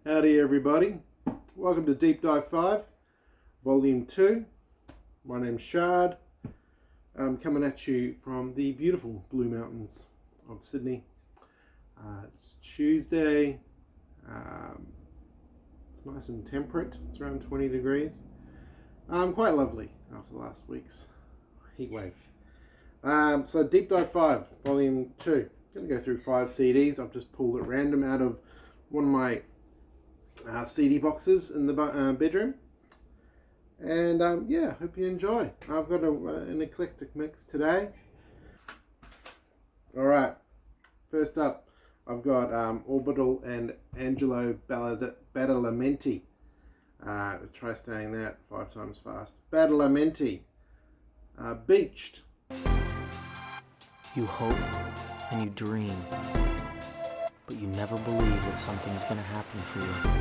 Howdy everybody, welcome to Deep Dive 5, Volume 2. My name's Shard. I'm coming at you from the beautiful Blue Mountains of Sydney. It's Tuesday, it's nice and temperate, it's around 20 degrees. Quite lovely after last week's heat wave. So Deep Dive 5, Volume 2. I'm going to go through 5 CDs. I've just pulled at random out of one of my CD boxes in the bedroom, and yeah, hope you enjoy. I've got an eclectic mix today. Alright, first up I've got Orbital and Angelo Badalamenti. Let's try saying that 5 times fast. Badalamenti. Beached. You hope and you dream, but you never believe that something's gonna happen for you.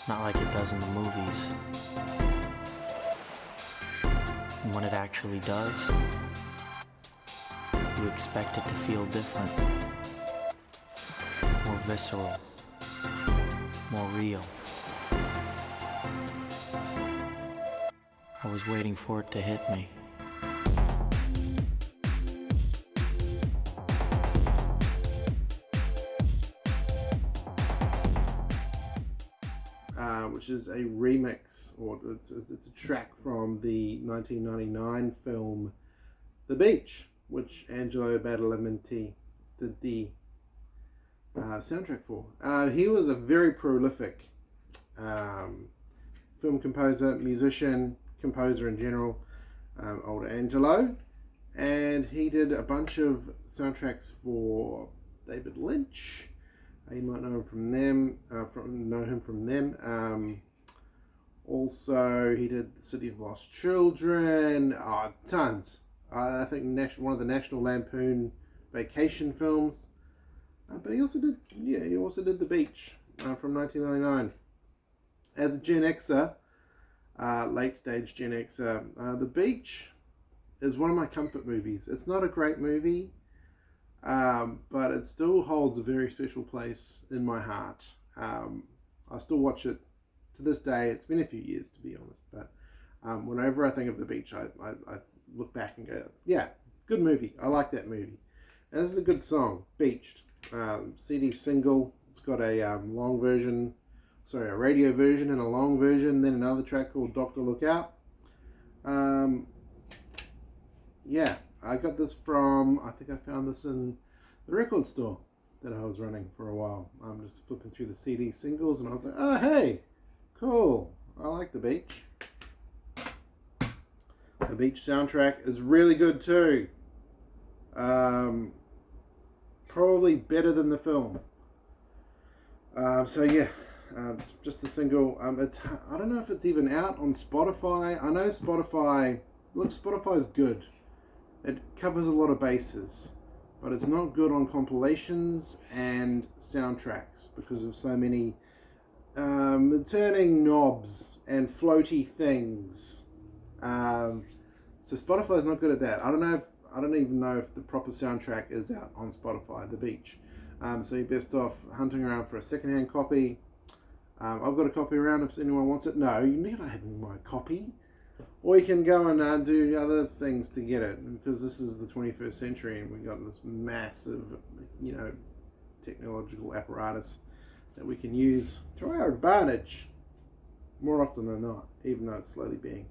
Not like it does in the movies. And when it actually does, you expect it to feel different. More visceral. More real. I was waiting for it to hit me. Which is a remix, or it's a track from the 1999 film The Beach, which Angelo Badalamenti did the soundtrack for. He was a very prolific film composer, musician, composer in general, old Angelo, and he did a bunch of soundtracks for David Lynch. You might know him from them. Also, he did The City of Lost Children. Tons. I think one of the National Lampoon Vacation films. But he also did The Beach from 1999. As a Gen Xer, late stage Gen Xer, The Beach is one of my comfort movies. It's not a great movie. But it still holds a very special place in my heart. I still watch it to this day. It's been a few years, to be honest, but whenever I think of The Beach, I look back and go, yeah, good movie. I like that movie. And this is a good song, Beached. CD single. It's got a a radio version and a long version, then another track called Doctor Look Out. Yeah. I got this from, I think I found this in the record store that I was running for a while. I'm just flipping through the CD singles and I was like, oh hey, cool, I like The Beach. The Beach soundtrack is really good too. Probably better than the film. So yeah, just the single. I don't know if it's even out on Spotify. I know Spotify, look, Spotify's good. It covers a lot of bases, but it's not good on compilations and soundtracks because of so many turning knobs and floaty things. So Spotify's not good at that. I don't even know if the proper soundtrack is out on Spotify, The Beach. So you're best off hunting around for a secondhand copy. I've got a copy around if anyone wants it. No, you're not having my copy. Or you can go and do other things to get it, because this is the 21st century and we've got this massive, technological apparatus that we can use to our advantage more often than not, even though it's slowly being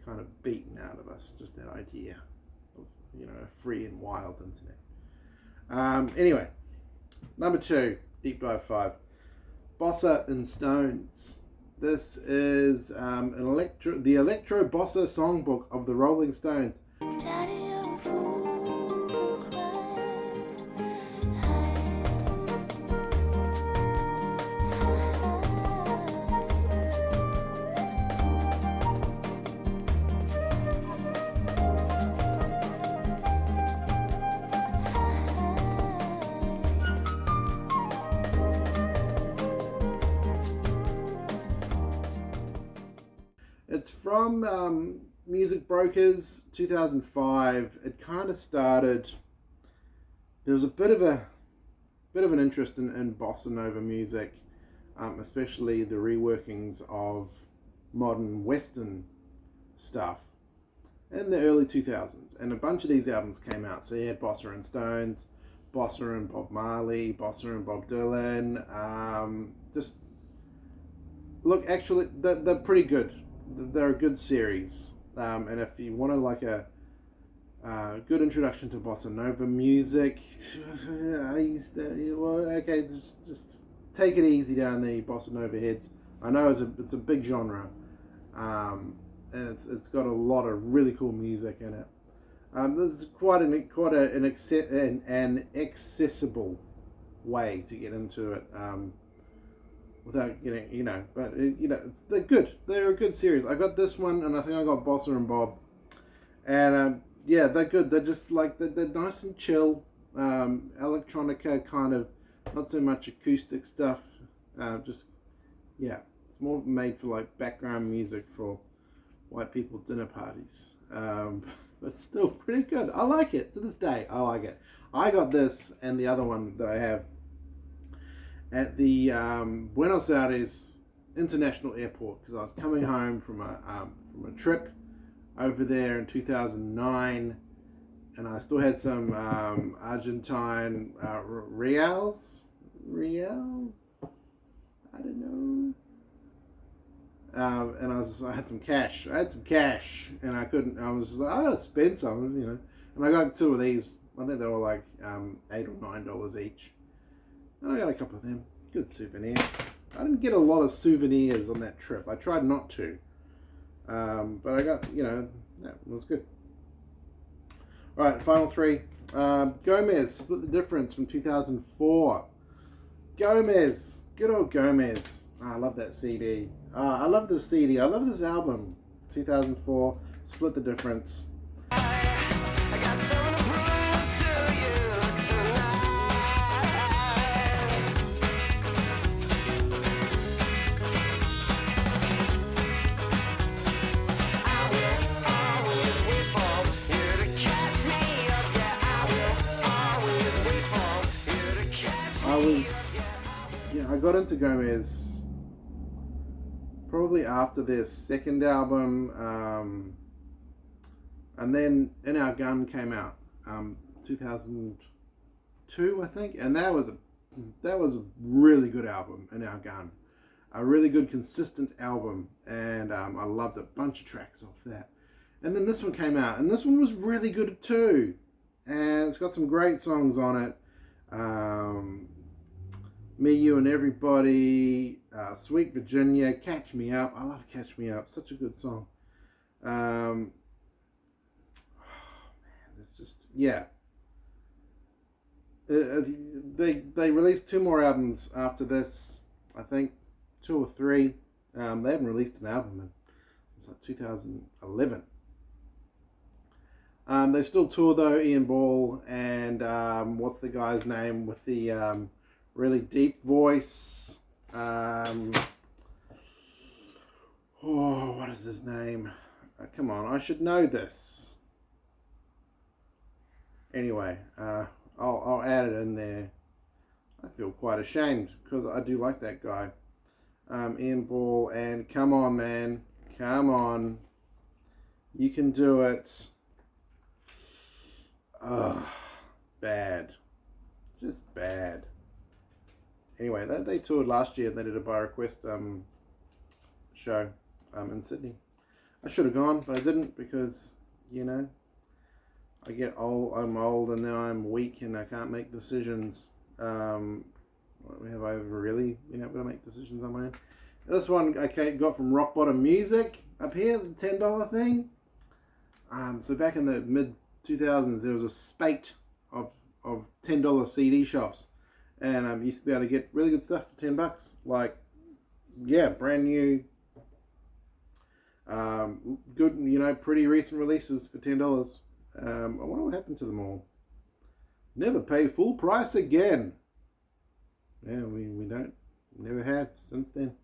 kind of beaten out of us, just that idea of, a free and wild internet. Anyway, number 2, Deep Dive 5, Bossa and Stones. This is the Electro Bossa Songbook of the Rolling Stones. Daddy, I'm a fool to cry. It's from Music Brokers, 2005. It kind of started. There was a bit of an interest in bossa nova music especially the reworkings of modern Western stuff in the early 2000s. And a bunch of these albums came out. So you had Bossa and Stones, Bossa and Bob Marley, Bossa and Bob Dylan. Just look, actually, they're pretty good. They're a good series. And if you want to like a good introduction to bossa nova music, okay, just take it easy down the bossa nova heads. I know it's a big genre, and it's got a lot of really cool music in it. This is quite an accessible way to get into it, without getting, but they're good. They're a good series. I got this one, and I think I got Bossa and Bob, and yeah, they're good. They're just like they're nice and chill, electronica kind of, not so much acoustic stuff. It's more made for like background music for white people dinner parties. But still pretty good. I like it to this day. I like it. I got this and the other one that I have at the Buenos Aires International Airport, because I was coming home from a trip over there in 2009, and I still had some Argentine reals, I don't know. And I had some cash. And I couldn't. I was like, I gotta spend some, And I got two of these. I think they were like $8 or $9 each. And I got a couple of them. Good souvenir. I didn't get a lot of souvenirs on that trip. I tried not to. But I got, that was good. All right, final three. Gomez, Split the Difference from 2004. Gomez, good old Gomez. I love that CD. I love this CD. I love this album. 2004, Split the Difference. I got into Gomez probably after their second album, and then In Our Gun came out 2002, I think, and that was a really good album. In Our Gun, a really good consistent album, and I loved a bunch of tracks off that. And then this one came out, and this one was really good too, and it's got some great songs on it. Me, You and Everybody, Sweet Virginia, Catch Me Up. I love Catch Me Up. Such a good song. It's just, yeah. They released two more albums after this. I think 2 or 3. They haven't released an album since like 2011. They still tour though. Ian Ball and what's the guy's name with the really deep voice? What is his name? Come on, I should know this. Anyway, I'll add it in there. I feel quite ashamed because I do like that guy. Ian Ball, and come on, man, come on, you can do it. Bad, just bad. Anyway, they toured last year and they did a By Request show in Sydney. I should have gone, but I didn't because, I get old, I'm old, and now I'm weak and I can't make decisions. Have I ever really been able to make decisions on my own? This one I got from Rock Bottom Music up here, the $10 thing. So back in the mid-2000s, there was a spate of $10 CD shops. And used to be able to get really good stuff for $10. Like, yeah, brand new, good, pretty recent releases for $10. I wonder what happened to them all. Never pay full price again. Yeah, we don't, never have since then.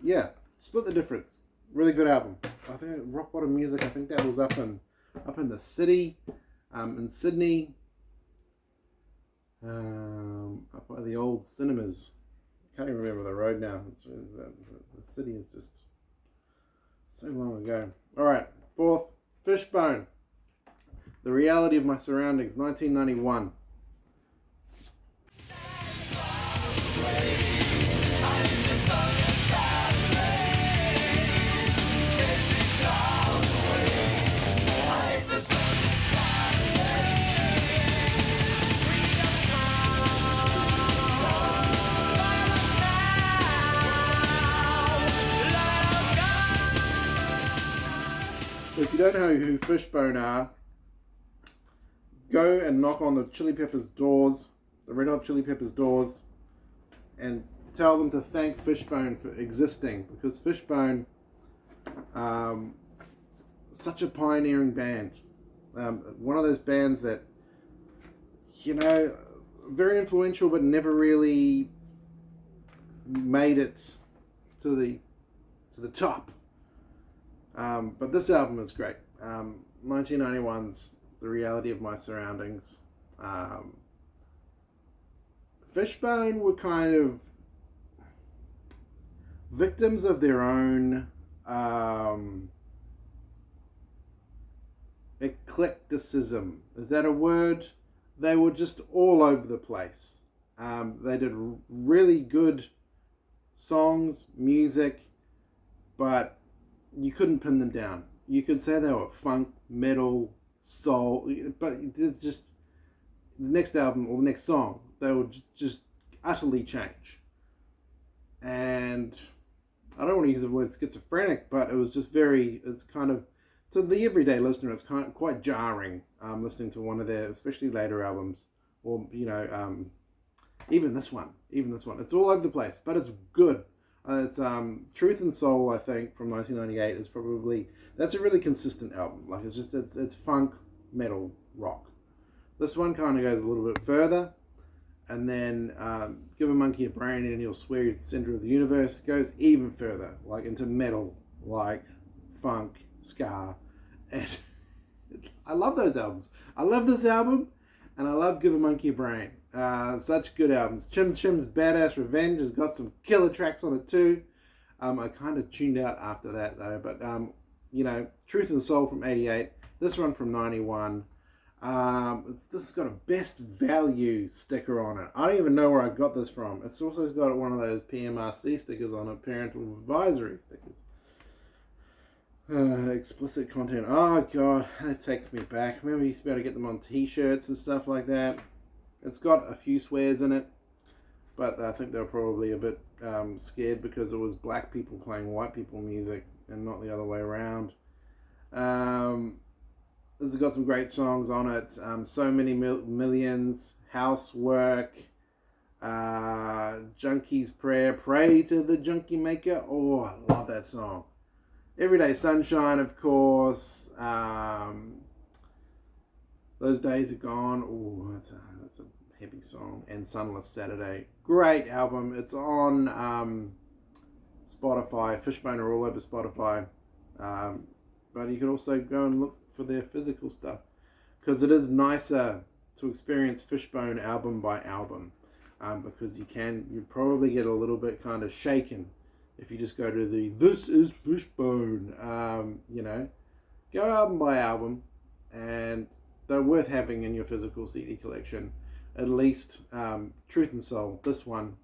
Yeah, Split the Difference. Really good album. I think Rock Bottom Music. I think that was up in the city, in Sydney. Up by the old cinemas. can't even remember the road now. The city is just so long ago. Alright, fourth, Fishbone. The Reality of My Surroundings, 1991. If you don't know who Fishbone are, go and knock on the Chili Peppers doors, the Red Hot Chili Peppers doors, and tell them to thank Fishbone for existing, because Fishbone, such a pioneering band, one of those bands that, you know, very influential but never really made it to the top. But this album is great. 1991's The Reality of My Surroundings. Fishbone were kind of victims of their own eclecticism. Is that a word? They were just all over the place. They did really good songs, music, but you couldn't pin them down. You could say they were funk, metal, soul, but it's just the next album or the next song, they would just utterly change. And I don't want to use the word schizophrenic, but it was just it's kind of, to the everyday listener, it's quite jarring listening to one of their, especially later albums, or, you know, even this one. It's all over the place, but it's good. It's Truth and Soul, I think, from 1998 is probably, that's a really consistent album. Like, it's funk, metal, rock. This one kind of goes a little bit further, and then Give a Monkey a Brain and He'll Swear He's the Center of the Universe goes even further, like into metal, like funk, ska, and I love those albums. I love this album, and I love Give a Monkey a Brain. Such good albums. Chim Chim's Badass Revenge has got some killer tracks on it too. I kind of tuned out after that though, but you know, Truth and Soul from 88, this one from 91. This has got a best value sticker on it. I don't even know where I got this from. It's also got one of those PMRC stickers on it, parental advisory stickers. Explicit content. Oh god, that takes me back. Remember, you used to be able to get them on t-shirts and stuff like that. It's got a few swears in it, but I think they were probably a bit scared because it was black people playing white people music and not the other way around. This has got some great songs on it. So Many Millions, Housework, Junkie's Prayer, Pray to the Junkie Maker. Oh, I love that song. Everyday Sunshine, of course. Those Days Are Gone. Oh, that's a heavy song. And Sunless Saturday. Great album. It's on Spotify. Fishbone are all over Spotify. But you can also go and look for their physical stuff, because it is nicer to experience Fishbone album by album, because you probably get a little bit kind of shaken if you just go to this is Fishbone. You know, go album by album, and they're worth having in your physical CD collection. At least Truth and Soul, this one,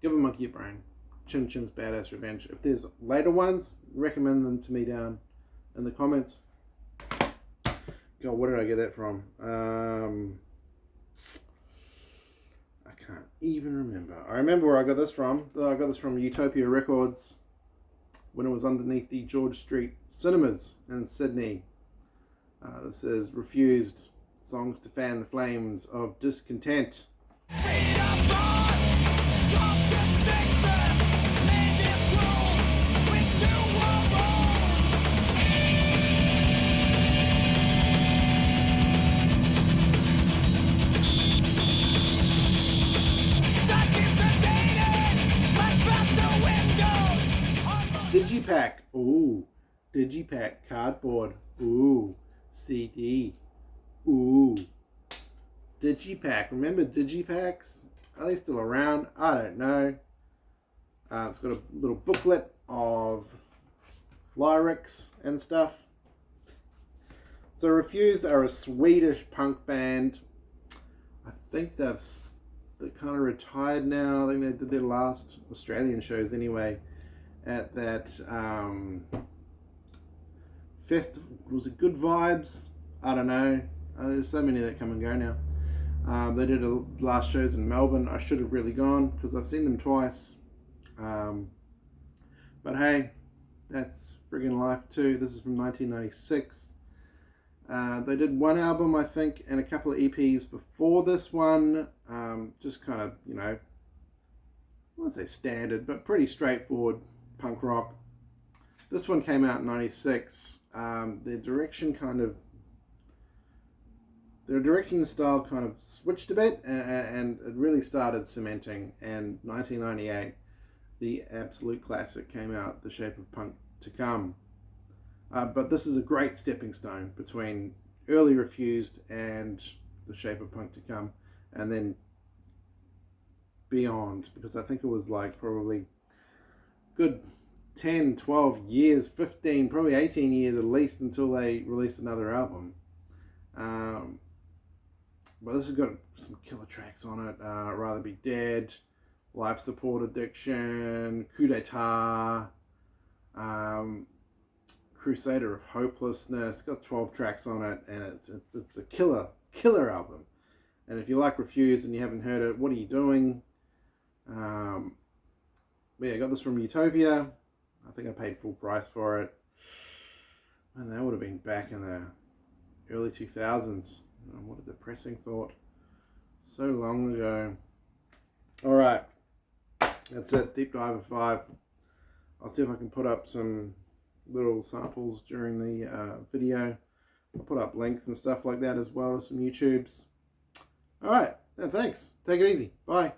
Give a Monkey a Brain, Chim Chim's Badass Revenge. If there's later ones, recommend them to me down in the comments. God, where did I get that from? I can't even remember. I remember where I got this from. I got this from Utopia Records when it was underneath the George Street Cinemas in Sydney. This is Refused, Songs to Fan the Flames of Discontent. Digipack, ooh, Digipack, cardboard, ooh, CD, ooh, Digipack. Remember Digipacks? Are they still around? I don't know. It's got a little booklet of lyrics and stuff. So Refused are a Swedish punk band. I think they're kind of retired now. I think they did their last Australian shows anyway at that festival. Was it Good Vibes? I don't know. There's so many that come and go now. They did last shows in Melbourne. I should have really gone because I've seen them twice. But hey, that's friggin' life too. This is from 1996. They did one album, I think, and a couple of EPs before this one. Just kind of, you know, I won't say standard, but pretty straightforward punk rock. This one came out in 96. Their direction and style kind of switched a bit, and it really started cementing. And 1998, the absolute classic came out, The Shape of Punk to Come. But this is a great stepping stone between early Refused and The Shape of Punk to Come, and then beyond, because I think it was like probably good 10, 12 years, 15, probably 18 years at least until they released another album. But this has got some killer tracks on it. Rather Be Dead, Life Support Addiction, Coup d'etat, Crusader of Hopelessness. It's got 12 tracks on it, and it's a killer album. And if you like Refused and you haven't heard it, what are you doing? But yeah, I got this from Utopia. I think I paid full price for it. And that would have been back in the early 2000s. Oh, what a depressing thought. So long ago. Alright. That's it. Deep Dive of 5. I'll see if I can put up some little samples during the video. I'll put up links and stuff like that as well to some YouTubes. Alright. Thanks. Take it easy. Bye.